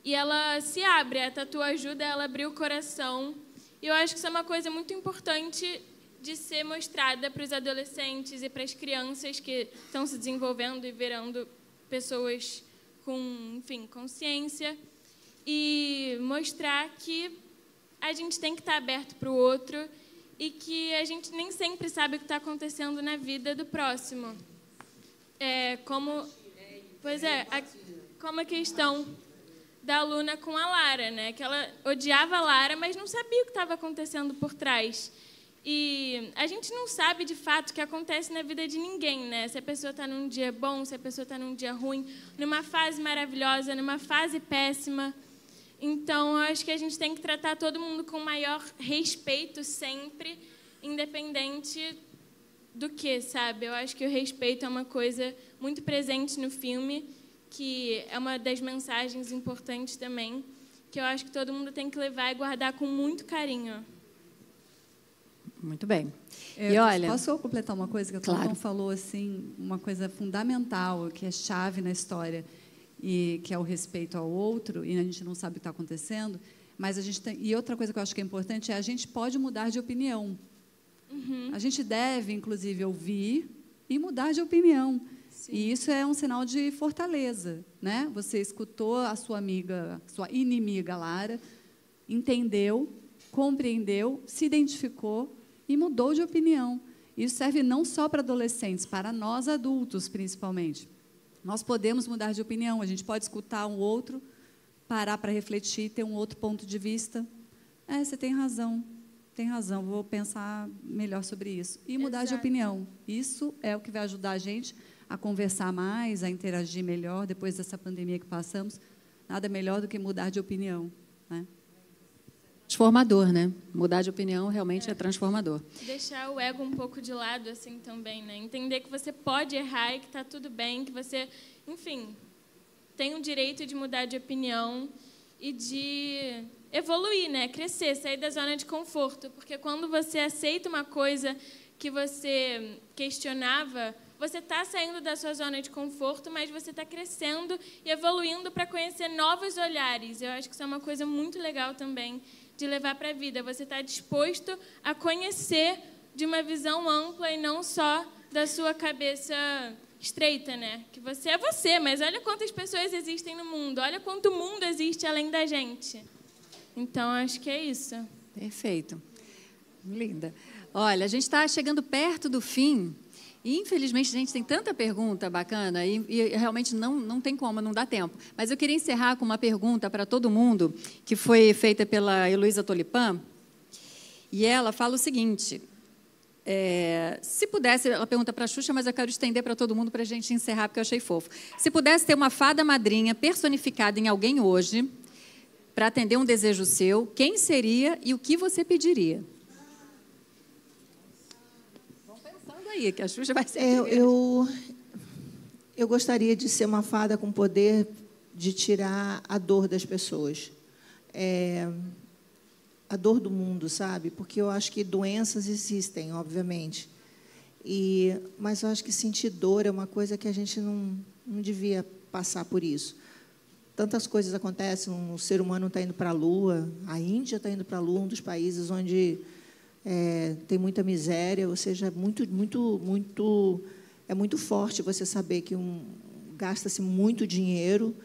E ela se abre, a Tatu ajuda ela a abrir o coração. E eu acho que isso é uma coisa muito importante de ser mostrada para os adolescentes e para as crianças que estão se desenvolvendo e virando pessoas com, enfim, consciência e mostrar que a gente tem que estar aberto para o outro e que a gente nem sempre sabe o que está acontecendo na vida do próximo. Como a questão da Luna com a Lara, né? Que ela odiava a Lara, mas não sabia o que estava acontecendo por trás. E a gente não sabe, de fato, o que acontece na vida de ninguém, né? Se a pessoa está num dia bom, se a pessoa está num dia ruim, numa fase maravilhosa, numa fase péssima. Então, eu acho que a gente tem que tratar todo mundo com maior respeito sempre, independente do que, sabe? Eu acho que o respeito é uma coisa muito presente no filme, que é uma das mensagens importantes também, que eu acho que todo mundo tem que levar e guardar com muito carinho. Muito bem. E olha, posso completar uma coisa que a claro. Tom falou, assim, uma coisa fundamental, que é chave na história, e que é o respeito ao outro, e a gente não sabe o que está acontecendo, mas a gente tem, e outra coisa que eu acho que é importante é a gente pode mudar de opinião. Uhum. A gente deve, inclusive, ouvir e mudar de opinião. Sim. E isso é um sinal de fortaleza, né? Você escutou a sua amiga, sua inimiga Lara, entendeu, compreendeu, se identificou e mudou de opinião. Isso serve não só para adolescentes, para nós adultos, principalmente. Nós podemos mudar de opinião, a gente pode escutar um outro, parar para refletir, ter um outro ponto de vista. Você tem razão, vou pensar melhor sobre isso. E mudar de opinião. Isso é o que vai ajudar a gente a conversar mais, a interagir melhor depois dessa pandemia que passamos. Nada melhor do que mudar de opinião, né? Transformador, né? Mudar de opinião realmente é transformador. Deixar o ego um pouco de lado, assim, também, né? Entender que você pode errar e que está tudo bem, que você, enfim, tem o direito de mudar de opinião e de evoluir, né? Crescer, sair da zona de conforto. Porque quando você aceita uma coisa que você questionava, você está saindo da sua zona de conforto, mas você está crescendo e evoluindo para conhecer novos olhares. Eu acho que isso é uma coisa muito legal também de levar para a vida. Você está disposto a conhecer de uma visão ampla e não só da sua cabeça estreita, né? Que você é você, mas olha quantas pessoas existem no mundo, olha quanto mundo existe além da gente. Então, acho que é isso. Perfeito. Linda. Olha, a gente está chegando perto do fim. E, infelizmente, a gente tem tanta pergunta bacana e realmente não tem como, não dá tempo. Mas eu queria encerrar com uma pergunta para todo mundo, que foi feita pela Heloísa Tolipan. E ela fala o seguinte, se pudesse, ela pergunta para a Xuxa, mas eu quero estender para todo mundo para a gente encerrar, porque eu achei fofo. Se pudesse ter uma fada madrinha personificada em alguém hoje, para atender um desejo seu, quem seria e o que você pediria? Aí, que a Xuxa vai ser eu gostaria de ser uma fada com poder de tirar a dor das pessoas. A dor do mundo, sabe? Porque eu acho que doenças existem, obviamente. Mas eu acho que sentir dor é uma coisa que a gente não devia passar por isso. Tantas coisas acontecem, o ser humano está indo para a Lua, a Índia está indo para a Lua, um dos países onde tem muita miséria, ou seja, é muito forte você saber que gasta-se muito dinheiro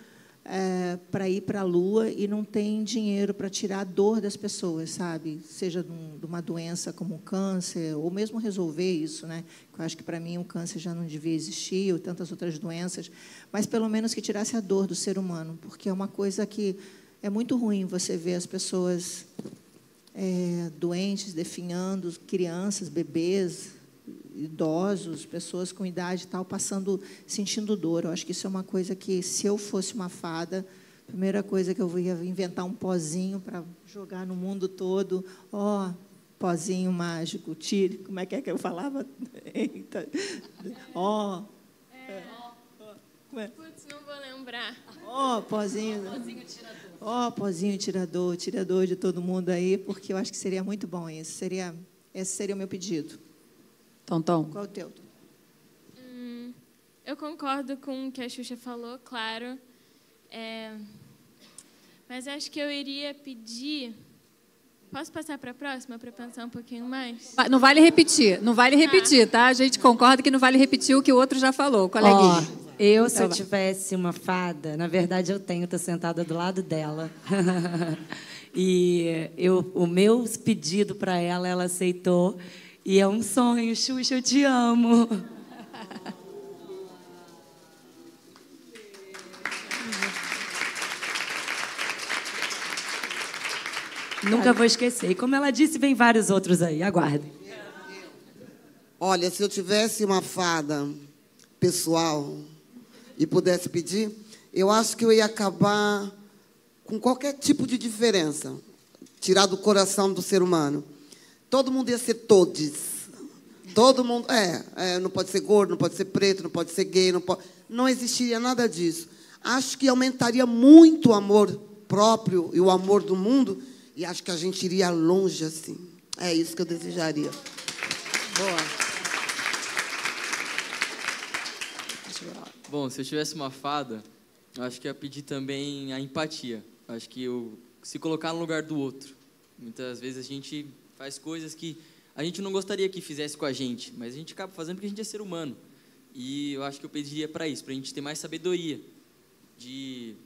para ir para a Lua e não tem dinheiro para tirar a dor das pessoas, sabe? Seja de uma doença como o câncer, ou mesmo resolver isso, né? Eu acho que, para mim, o câncer já não devia existir, ou tantas outras doenças, mas, pelo menos, que tirasse a dor do ser humano, porque é uma coisa que é muito ruim você ver as pessoas doentes, definhando, crianças, bebês, idosos, pessoas com idade e tal, sentindo dor. Eu acho que isso é uma coisa que, se eu fosse uma fada, a primeira coisa que eu ia inventar um pozinho para jogar no mundo todo. Pozinho mágico, tire. Como é que eu falava? Eita. Putz, não vou lembrar. Pozinho. Pozinho tirador. Tirador de todo mundo aí, porque eu acho que seria muito bom isso. Esse seria o meu pedido. Tom. Qual é o teu? Eu concordo com o que a Xuxa falou, claro. Mas acho que eu iria pedir... Posso passar para a próxima, para pensar um pouquinho mais? Não vale repetir, tá? A gente concorda que não vale repetir o que o outro já falou, coleguinha. Se eu tivesse uma fada, na verdade eu tenho, estou sentada do lado dela. E o meu pedido para ela, ela aceitou. E é um sonho, Xuxa, eu te amo. Nunca vou esquecer. E como ela disse, vem vários outros aí. Aguardem. Olha, se eu tivesse uma fada pessoal e pudesse pedir, eu acho que eu ia acabar com qualquer tipo de diferença, tirar do coração do ser humano. Todo mundo ia ser todes. Todo mundo... não pode ser gordo, não pode ser preto, não pode ser gay, não existiria nada disso. Acho que aumentaria muito o amor próprio e o amor do mundo, e acho que a gente iria longe assim. É isso que eu desejaria. Boa. Bom, se eu tivesse uma fada, eu acho que ia pedir também a empatia. Eu acho que se colocar no lugar do outro. Muitas vezes a gente faz coisas que a gente não gostaria que fizesse com a gente, mas a gente acaba fazendo porque a gente é ser humano. E eu acho que eu pediria para isso, para a gente ter mais sabedoria, de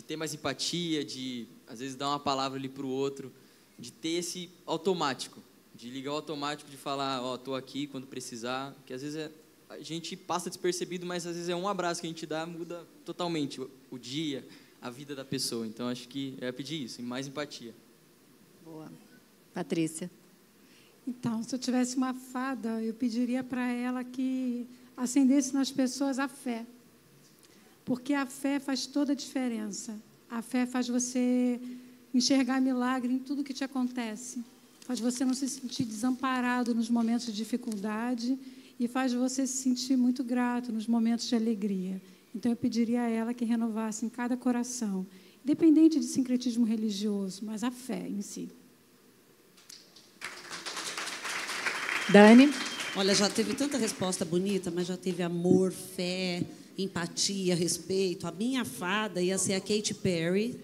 ter mais empatia, de, às vezes, dar uma palavra ali para o outro, de ter esse automático, de ligar o automático, de falar, estou aqui quando precisar, que às vezes a gente passa despercebido, mas às vezes é um abraço que a gente dá, muda totalmente o dia, a vida da pessoa. Então, acho que eu ia pedir isso, mais empatia. Boa. Patrícia. Então, se eu tivesse uma fada, eu pediria para ela que acendesse nas pessoas a fé. Porque a fé faz toda a diferença. A fé faz você enxergar milagre em tudo que te acontece. Faz você não se sentir desamparado nos momentos de dificuldade e faz você se sentir muito grato nos momentos de alegria. Então, eu pediria a ela que renovasse em cada coração, independente de sincretismo religioso, mas a fé em si. Dani? Olha, já teve tanta resposta bonita, mas já teve amor, fé, empatia, respeito. A minha fada ia ser a Katy Perry.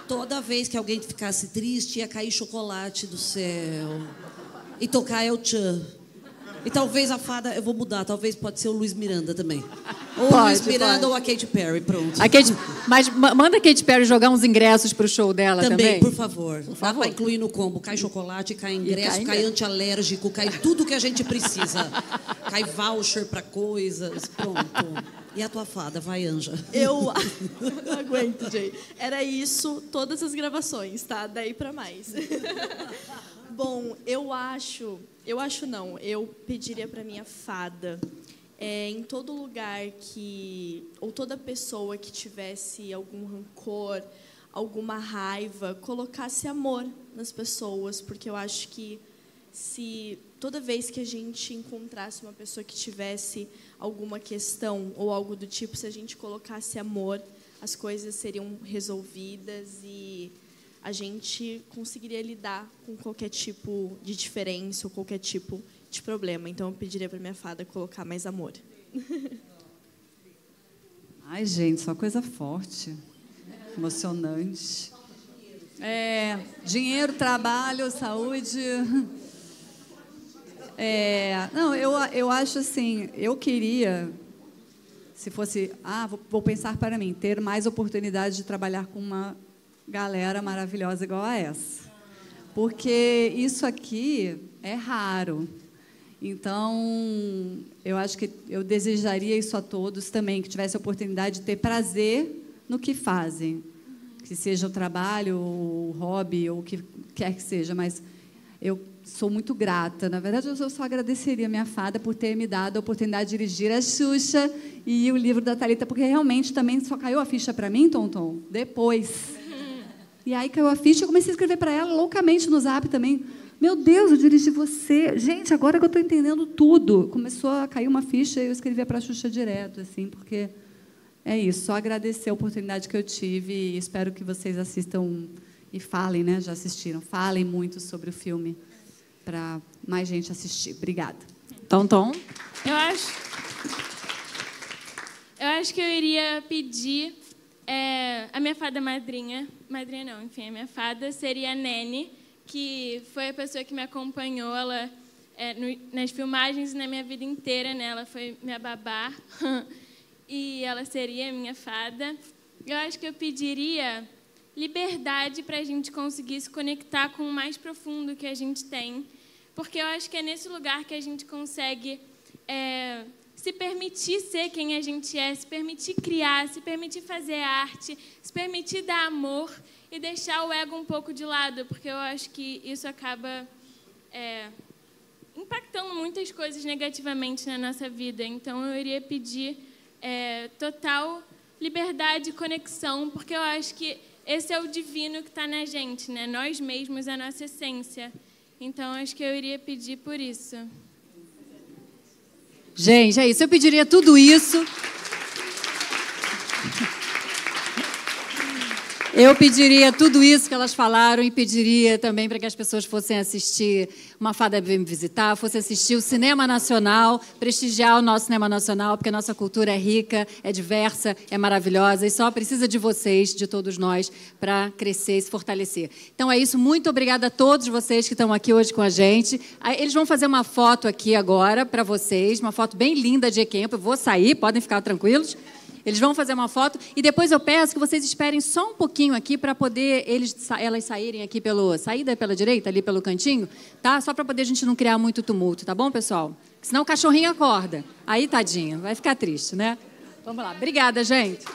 Toda vez que alguém ficasse triste, ia cair chocolate do céu. E tocar El Chan. E talvez a fada, eu vou mudar, talvez pode ser o Luiz Miranda também. Ou o Luiz Miranda ou a Katy Perry, pronto. Mas manda a Katy Perry jogar uns ingressos para o show dela também. Por favor. Dá para incluir no combo. Cai chocolate, cai ingresso, cai antialérgico, cai tudo que a gente precisa. Cai voucher para coisas, pronto. E a tua fada, vai, Anja. Eu não aguento, gente. Era isso, todas as gravações, tá? Daí para mais. Bom, eu pediria para minha fada, em todo lugar ou toda pessoa que tivesse algum rancor, alguma raiva, colocasse amor nas pessoas, porque eu acho que se toda vez que a gente encontrasse uma pessoa que tivesse alguma questão ou algo do tipo, se a gente colocasse amor, as coisas seriam resolvidas e a gente conseguiria lidar com qualquer tipo de diferença ou qualquer tipo de problema. Então, eu pediria para minha fada colocar mais amor. Ai, gente, só coisa forte, emocionante. Dinheiro, trabalho, saúde. Não, eu acho assim, eu queria, se fosse, vou pensar para mim, ter mais oportunidade de trabalhar com uma galera maravilhosa igual a essa. Porque isso aqui é raro. Então, eu acho que eu desejaria isso a todos também, que tivesse a oportunidade de ter prazer no que fazem. Que seja o trabalho, o hobby, ou o que quer que seja. Mas eu sou muito grata. Na verdade, eu só agradeceria a minha fada por ter me dado a oportunidade de dirigir a Xuxa e o livro da Thalita, porque realmente também só caiu a ficha para mim, Tonton, depois. E aí caiu a ficha e eu comecei a escrever para ela loucamente no Zap também. Meu Deus, eu dirigi você. Gente, agora que eu estou entendendo tudo. Começou a cair uma ficha e eu escrevia para a Xuxa direto, assim, porque é isso. Só agradecer a oportunidade que eu tive e espero que vocês assistam e falem, né? Já assistiram. Falem muito sobre o filme para mais gente assistir. Obrigada. Tom. Eu acho que eu iria pedir a minha fada madrinha não, enfim, a minha fada seria a Nene, que foi a pessoa que me acompanhou. Ela nas filmagens e na minha vida inteira, né? Ela foi minha babá e ela seria minha fada. Eu acho que eu pediria liberdade para a gente conseguir se conectar com o mais profundo que a gente tem, porque eu acho que é nesse lugar que a gente consegue se permitir ser quem a gente é, se permitir criar, se permitir fazer arte, se permitir dar amor e deixar o ego um pouco de lado, porque eu acho que isso acaba impactando muitas coisas negativamente na nossa vida. Então, eu iria pedir total liberdade e conexão, porque eu acho que esse é o divino que está na gente, né? Nós mesmos, a nossa essência. Então, acho que eu iria pedir por isso. Gente, é isso. Eu pediria tudo isso. Eu pediria tudo isso que elas falaram e pediria também para que as pessoas fossem assistir Uma Fada Veio Me Visitar, fossem assistir o cinema nacional, prestigiar o nosso cinema nacional, porque a nossa cultura é rica, é diversa, é maravilhosa e só precisa de vocês, de todos nós, para crescer e se fortalecer. Então é isso. Muito obrigada a todos vocês que estão aqui hoje com a gente. Eles vão fazer uma foto aqui agora para vocês, uma foto bem linda de Equempo. Eu vou sair, podem ficar tranquilos. Eles vão fazer uma foto e depois eu peço que vocês esperem só um pouquinho aqui para poder elas saírem aqui saída pela direita, ali pelo cantinho, tá? Só para poder a gente não criar muito tumulto, tá bom, pessoal? Senão o cachorrinho acorda. Aí, tadinho, vai ficar triste, né? Vamos lá. Obrigada, gente.